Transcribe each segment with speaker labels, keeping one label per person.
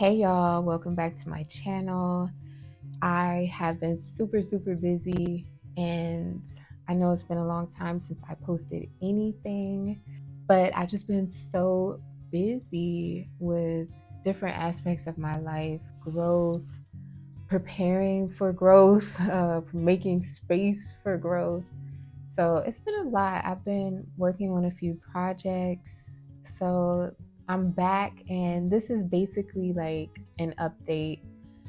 Speaker 1: Hey y'all, welcome back to my channel. I have been super busy, and I know it's been a long time since I posted anything, but I've just been so busy with different aspects of my life, growth, preparing for growth, making space for growth. So it's been a lot. I've been working on a few projects. So I'm back, and this is basically like an update.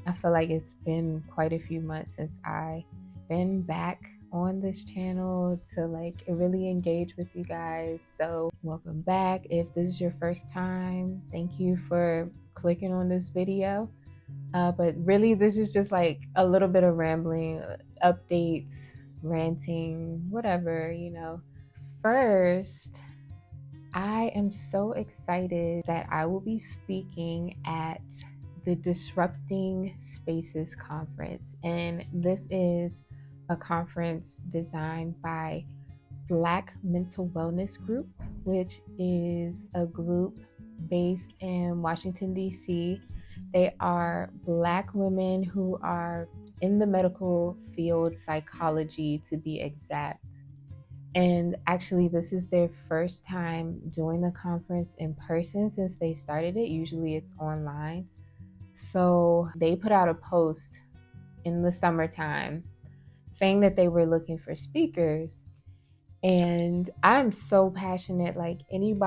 Speaker 1: I feel like it's been quite a few months since I've been back on this channel to like really engage with you guys. So welcome back. If this is your first time, thank you for clicking on this video. But really, this is just like a little bit of rambling, updates, ranting, whatever. First, I am so excited that I will be speaking at the Disrupting Spaces conference. And this is a conference designed by Black Mental Wellness Group, which is a group based in Washington, D.C. They are Black women who are in the medical field, psychology to be exact. And actually, this is their first time doing the conference in person since they started it. Usually it's online. So they put out a post in the summertime saying that they were looking for speakers. And I'm so passionate. Like any of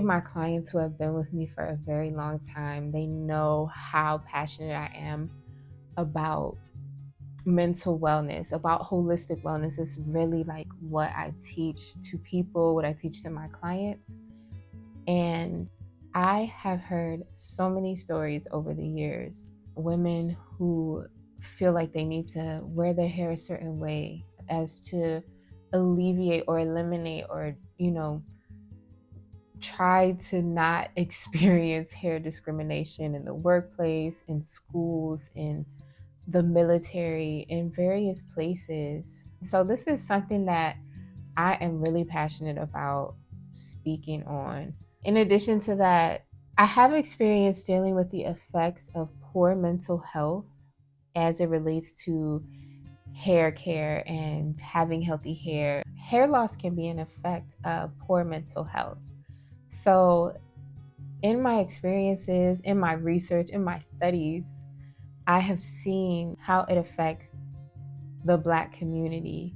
Speaker 1: my clients who have been with me for a very long time, they know how passionate I am about mental wellness, about holistic wellness. Is really like what I teach to people, what I teach to my clients. And I have heard so many stories over the years, women who feel like they need to wear their hair a certain way as to alleviate or eliminate or, try to not experience hair discrimination in the workplace, in schools, in the military, in various places. So this is something that I am really passionate about speaking on. In addition to that, I have experience dealing with the effects of poor mental health as it relates to hair care and having healthy hair. Hair loss can be an effect of poor mental health. So, in my experiences, in my research, in my studies, I have seen how it affects the Black community.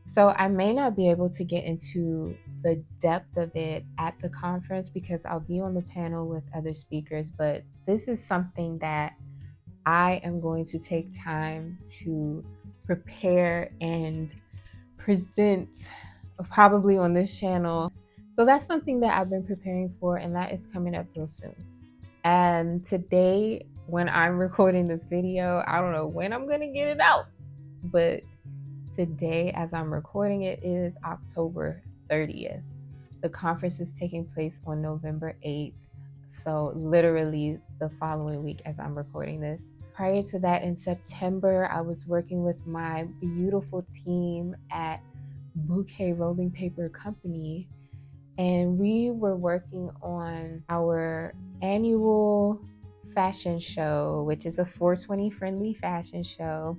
Speaker 1: So, I may not be able to get into the depth of it at the conference because I'll be on the panel with other speakers, but this is something that I am going to take time to prepare and present probably on this channel. So that's something that I've been preparing for, and that is coming up real soon. And today, when I'm recording this video, I don't know when I'm gonna get it out, but today, as I'm recording it, is October 30th. The conference is taking place on November 8th. So literally the following week as I'm recording this. Prior to that, in September, I was working with my beautiful team at Bouquet Rolling Paper Company, and we were working on our annual fashion show, which is a 420 friendly fashion show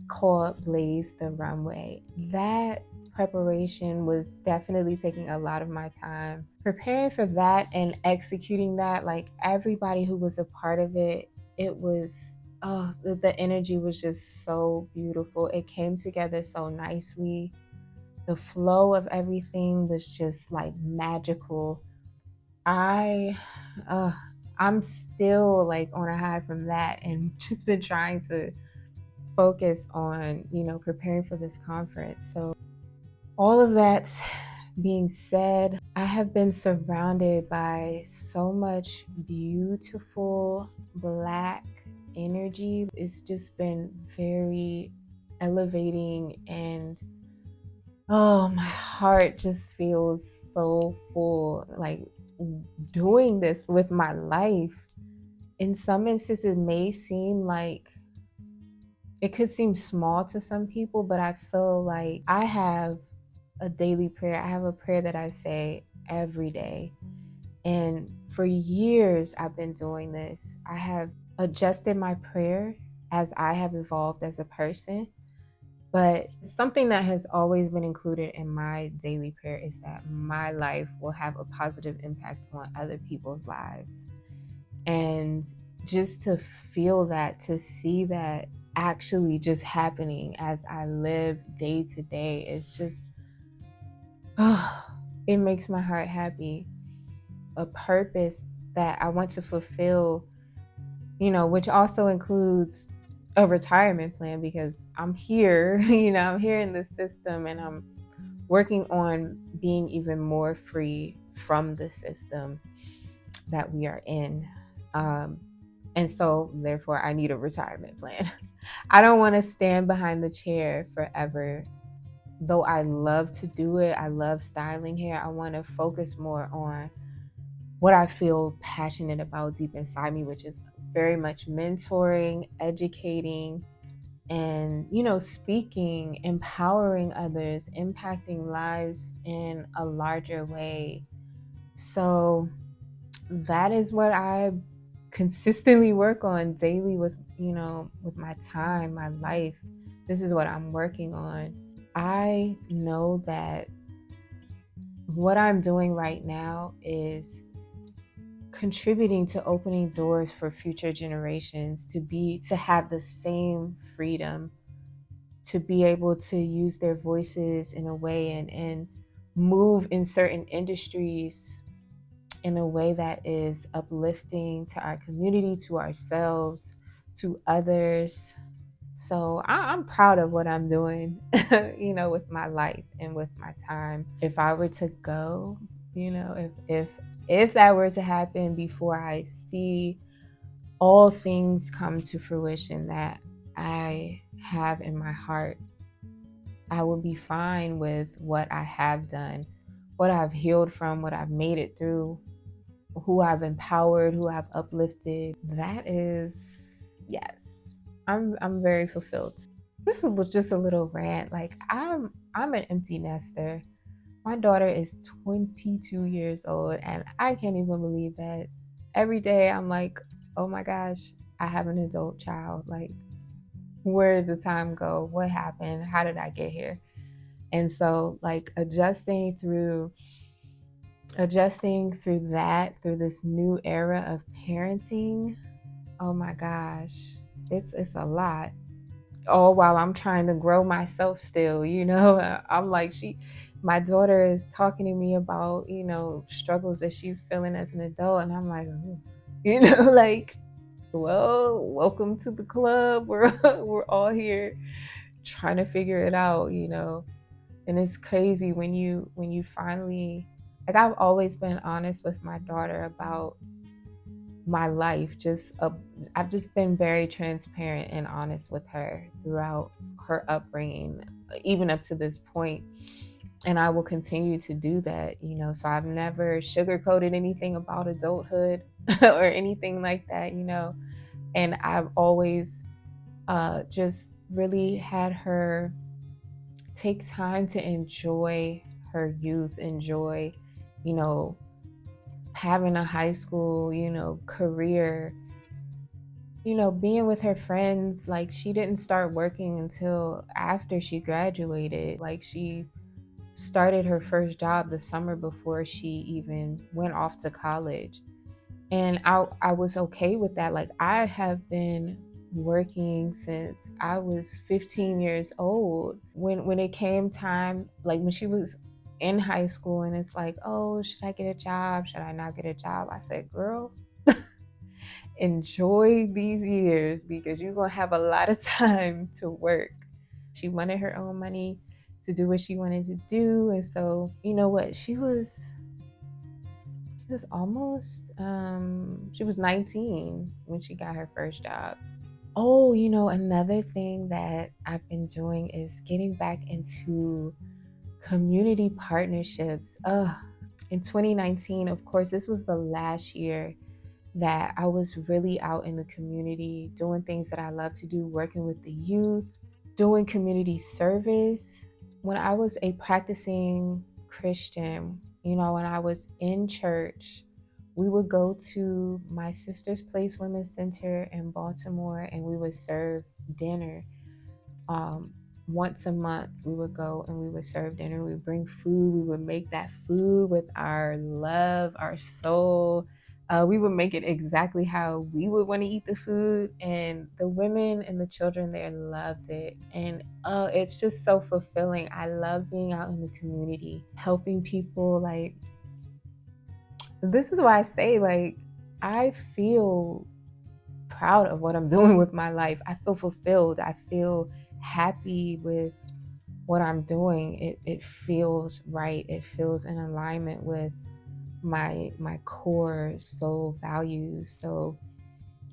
Speaker 1: called Blaze the Runway. That preparation was definitely taking a lot of my time. Preparing for that and executing that, like everybody who was a part of it, it was, the energy was just so beautiful. It came together so nicely. The flow of everything was just like magical. I'm still like on a high from that, and just been trying to focus on, preparing for this conference. So all of that being said, I have been surrounded by so much beautiful Black energy. It's just been very elevating, and oh, my heart just feels so full, like doing this with my life. In some instances, it could seem small to some people, but I feel like I have a daily prayer. I have a prayer that I say every day. And for years, I've been doing this. I have adjusted my prayer as I have evolved as a person. But something that has always been included in my daily prayer is that my life will have a positive impact on other people's lives. And just to feel that, to see that actually just happening as I live day to day, it's just, it makes my heart happy. A purpose that I want to fulfill, which also includes a retirement plan, because I'm here, I'm here in the system, and I'm working on being even more free from the system that we are in. And so therefore I need a retirement plan. I don't want to stand behind the chair forever. Though I love to do it, I love styling hair, I want to focus more on what I feel passionate about deep inside me, which is very much mentoring, educating, and, speaking, empowering others, impacting lives in a larger way. So that is what I consistently work on daily with my time, my life. This is what I'm working on. I know that what I'm doing right now is contributing to opening doors for future generations to have the same freedom, to be able to use their voices in a way and move in certain industries in a way that is uplifting to our community, to ourselves, to others. So I'm proud of what I'm doing, with my life and with my time. If I were to go, if that were to happen before I see all things come to fruition that I have in my heart, I would be fine with what I have done, what I've healed from, what I've made it through, who I've empowered, who I've uplifted. That is, yes, I'm very fulfilled. This is just a little rant. Like I'm an empty nester. My daughter is 22 years old, and I can't even believe that. Every day I'm like, oh my gosh, I have an adult child. Like, where did the time go? What happened? How did I get here? And so, like, through this new era of parenting, oh my gosh, it's a lot. All while I'm trying to grow myself still, I'm like, my daughter is talking to me about, struggles that she's feeling as an adult, and I'm like, ooh, like, well, welcome to the club. We're all here trying to figure it out, and it's crazy when you finally, like, I've always been honest with my daughter about my life. I've just been very transparent and honest with her throughout her upbringing, even up to this point. And I will continue to do that, so I've never sugarcoated anything about adulthood or anything like that, and I've always just really had her take time to enjoy her youth, enjoy, you know, having a high school, career, being with her friends. Like, she didn't start working until after she graduated. Like, she started her first job the summer before she even went off to college. And I was okay with that. Like, I have been working since I was 15 years old. When it came time, like when she was in high school, and it's like, oh, should I get a job? Should I not get a job? I said, girl, enjoy these years, because you're going to have a lot of time to work. She wanted her own money to do what she wanted to do. And so, you know what? She was 19 when she got her first job. Oh, another thing that I've been doing is getting back into community partnerships. In 2019, of course, this was the last year that I was really out in the community doing things that I love to do, working with the youth, doing community service. When I was a practicing Christian, when I was in church, we would go to my sister's place women's center in Baltimore, and we would serve dinner. um, Once a month we would go and we would serve dinner. We would bring food. We would make that food with our love, our soul. We would make it exactly how we would want to eat the food, and the women and the children there loved it. And it's just so fulfilling. I love being out in the community, helping people. Like, this is why I say, like, I feel proud of what I'm doing with my life. I feel fulfilled. I feel happy with what I'm doing. It feels right. It feels in alignment with my core soul values. So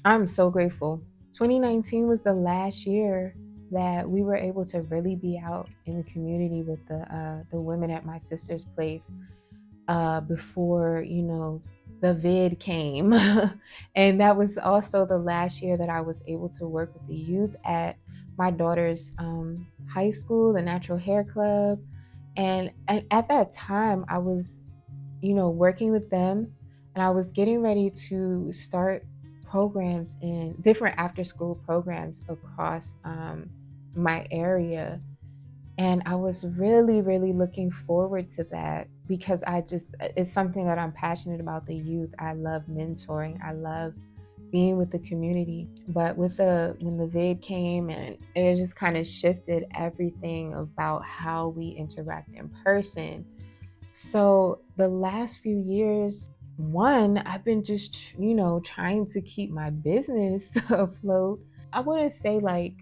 Speaker 1: I'm so grateful. 2019 was the last year that we were able to really be out in the community with the women at my sister's place, before, the vid came. And that was also the last year that I was able to work with the youth at my daughter's high school, the Natural Hair Club. And at that time, I was, working with them, and I was getting ready to start programs in different after school programs across my area. And I was really, really looking forward to that, because it's something that I'm passionate about, the youth. I love mentoring. I love being with the community. But when the vid came, and it just kind of shifted everything about how we interact in person. So the last few years, one, I've been just, trying to keep my business afloat. I wouldn't say, like,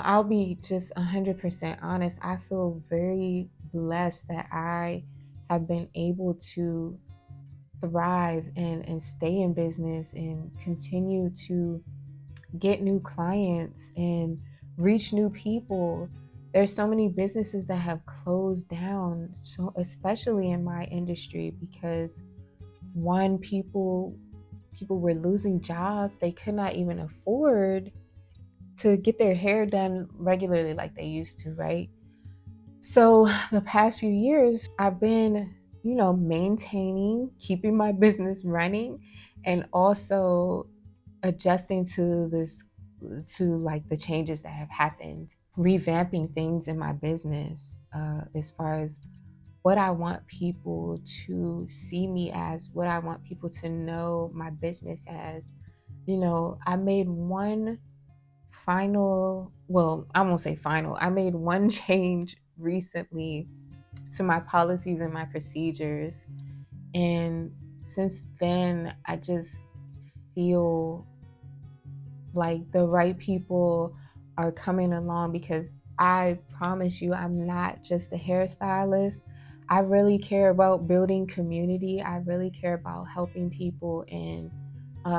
Speaker 1: I'll be just 100% honest. I feel very blessed that I have been able to thrive and stay in business and continue to get new clients and reach new people. There's so many businesses that have closed down, so especially in my industry, because one, people were losing jobs. They could not even afford to get their hair done regularly like they used to, right? So the past few years, I've been, maintaining, keeping my business running, and also adjusting to like the changes that have happened, revamping things in my business, as far as what I want people to see me as, what I want people to know my business as. I made one final, well, I won't say final, I made one change recently to my policies and my procedures. And since then, I just feel like the right people are coming along, because I promise you, I'm not just a hairstylist. I really care about building community. I really care about helping people and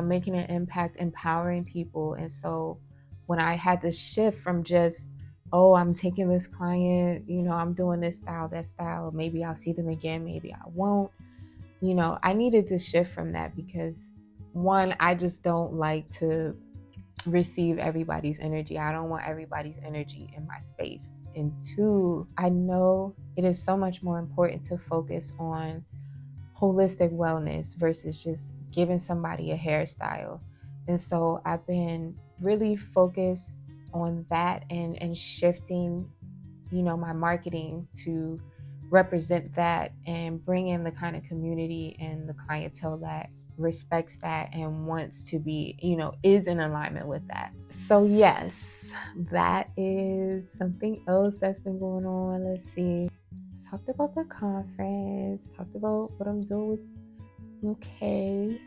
Speaker 1: making an impact, empowering people. And so when I had to shift from just, oh, I'm taking this client, I'm doing this style, that style, maybe I'll see them again, maybe I won't, I needed to shift from that, because one, I just don't like to receive everybody's energy. I don't want everybody's energy in my space. And two, I know it is so much more important to focus on holistic wellness versus just giving somebody a hairstyle. And so I've been really focused on that, and shifting, my marketing to represent that and bring in the kind of community and the clientele that respects that and wants to be, is in alignment with that. So yes, that is something else that's been going on. Let's see. Talked about the conference, talked about what I'm doing with UK,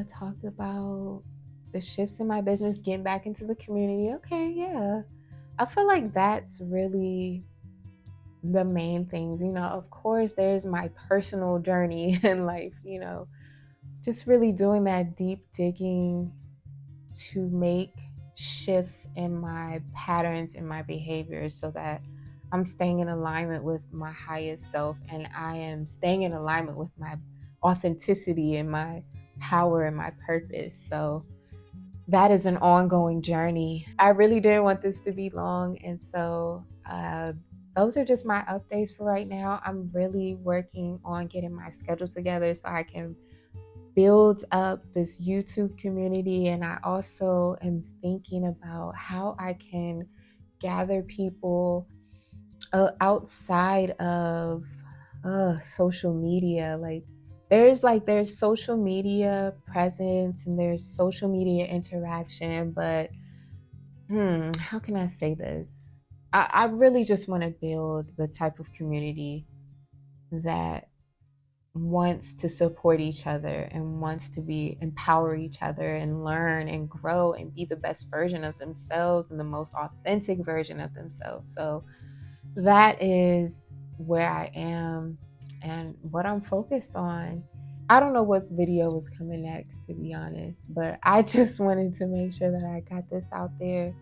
Speaker 1: talked about the shifts in my business, getting back into the community. Okay, yeah. I feel like that's really the main things. Of course, there's my personal journey in life, just really doing that deep digging to make shifts in my patterns and my behaviors, so that I'm staying in alignment with my highest self, and I am staying in alignment with my authenticity and my power and my purpose. So that is an ongoing journey. I really didn't want this to be long. And so those are just my updates for right now. I'm really working on getting my schedule together so I can build up this YouTube community. And I also am thinking about how I can gather people outside of social media. There's social media presence and there's social media interaction, but how can I say this? I really just want to build the type of community that wants to support each other and wants to be empower each other and learn and grow and be the best version of themselves and the most authentic version of themselves. So that is where I am and what I'm focused on. I don't know what video is coming next, to be honest, but I just wanted to make sure that I got this out there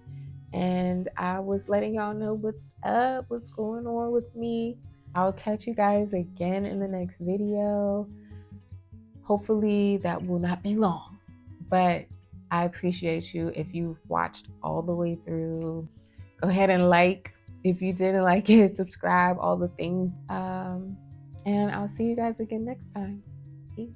Speaker 1: and I was letting y'all know what's up, what's going on with me. I'll catch you guys again in the next video. Hopefully that will not be long, but I appreciate you. If you've watched all the way through, go ahead and like. If you didn't like it, subscribe, all the things. And I'll see you guys again next time. Peace.